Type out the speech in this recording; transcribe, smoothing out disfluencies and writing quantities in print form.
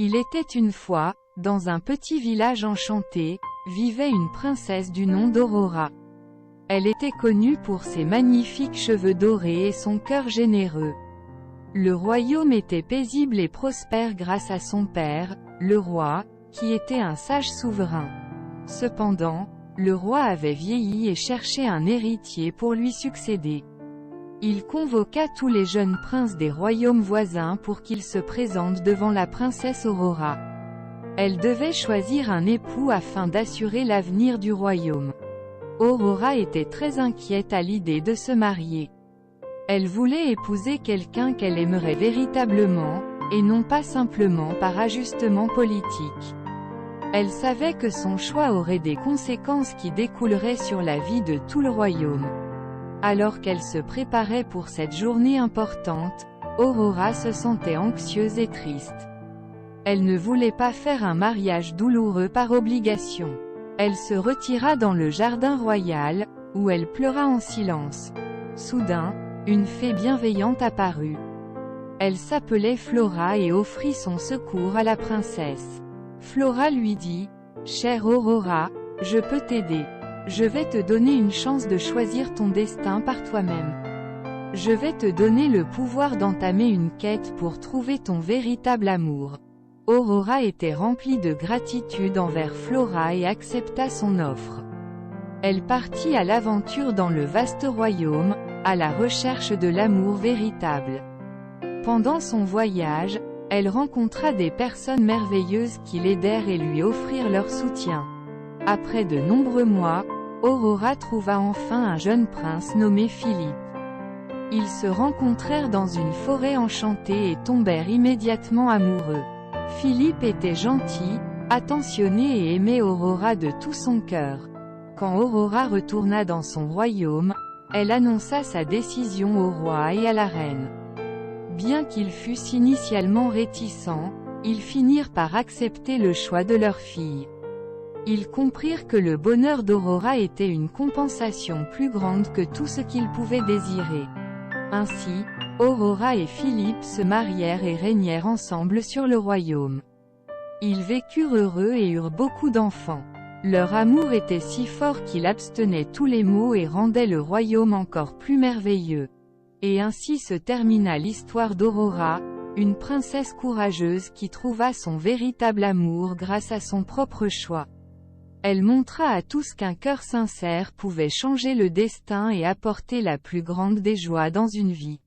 Il était une fois, dans un petit village enchanté, vivait une princesse du nom d'Aurora. Elle était connue pour ses magnifiques cheveux dorés et son cœur généreux. Le royaume était paisible et prospère grâce à son père, le roi, qui était un sage souverain. Cependant, le roi avait vieilli et cherchait un héritier pour lui succéder. Il convoqua tous les jeunes princes des royaumes voisins pour qu'ils se présentent devant la princesse Aurora. Elle devait choisir un époux afin d'assurer l'avenir du royaume. Aurora était très inquiète à l'idée de se marier. Elle voulait épouser quelqu'un qu'elle aimerait véritablement, et non pas simplement par ajustement politique. Elle savait que son choix aurait des conséquences qui découleraient sur la vie de tout le royaume. Alors qu'elle se préparait pour cette journée importante, Aurora se sentait anxieuse et triste. Elle ne voulait pas faire un mariage douloureux par obligation. Elle se retira dans le jardin royal, où elle pleura en silence. Soudain, une fée bienveillante apparut. Elle s'appelait Flora et offrit son secours à la princesse. Flora lui dit, « Chère Aurora, je peux t'aider. Je vais te donner une chance de choisir ton destin par toi-même. Je vais te donner le pouvoir d'entamer une quête pour trouver ton véritable amour. » Aurora était remplie de gratitude envers Flora et accepta son offre. Elle partit à l'aventure dans le vaste royaume, à la recherche de l'amour véritable. Pendant son voyage, elle rencontra des personnes merveilleuses qui l'aidèrent et lui offrirent leur soutien. Après de nombreux mois, Aurora trouva enfin un jeune prince nommé Philippe. Ils se rencontrèrent dans une forêt enchantée et tombèrent immédiatement amoureux. Philippe était gentil, attentionné et aimait Aurora de tout son cœur. Quand Aurora retourna dans son royaume, elle annonça sa décision au roi et à la reine. Bien qu'ils fussent initialement réticents, ils finirent par accepter le choix de leur fille. Ils comprirent que le bonheur d'Aurora était une compensation plus grande que tout ce qu'ils pouvaient désirer. Ainsi, Aurora et Philippe se marièrent et régnèrent ensemble sur le royaume. Ils vécurent heureux et eurent beaucoup d'enfants. Leur amour était si fort qu'il abstenait tous les maux et rendait le royaume encore plus merveilleux. Et ainsi se termina l'histoire d'Aurora, une princesse courageuse qui trouva son véritable amour grâce à son propre choix. Elle montra à tous qu'un cœur sincère pouvait changer le destin et apporter la plus grande des joies dans une vie.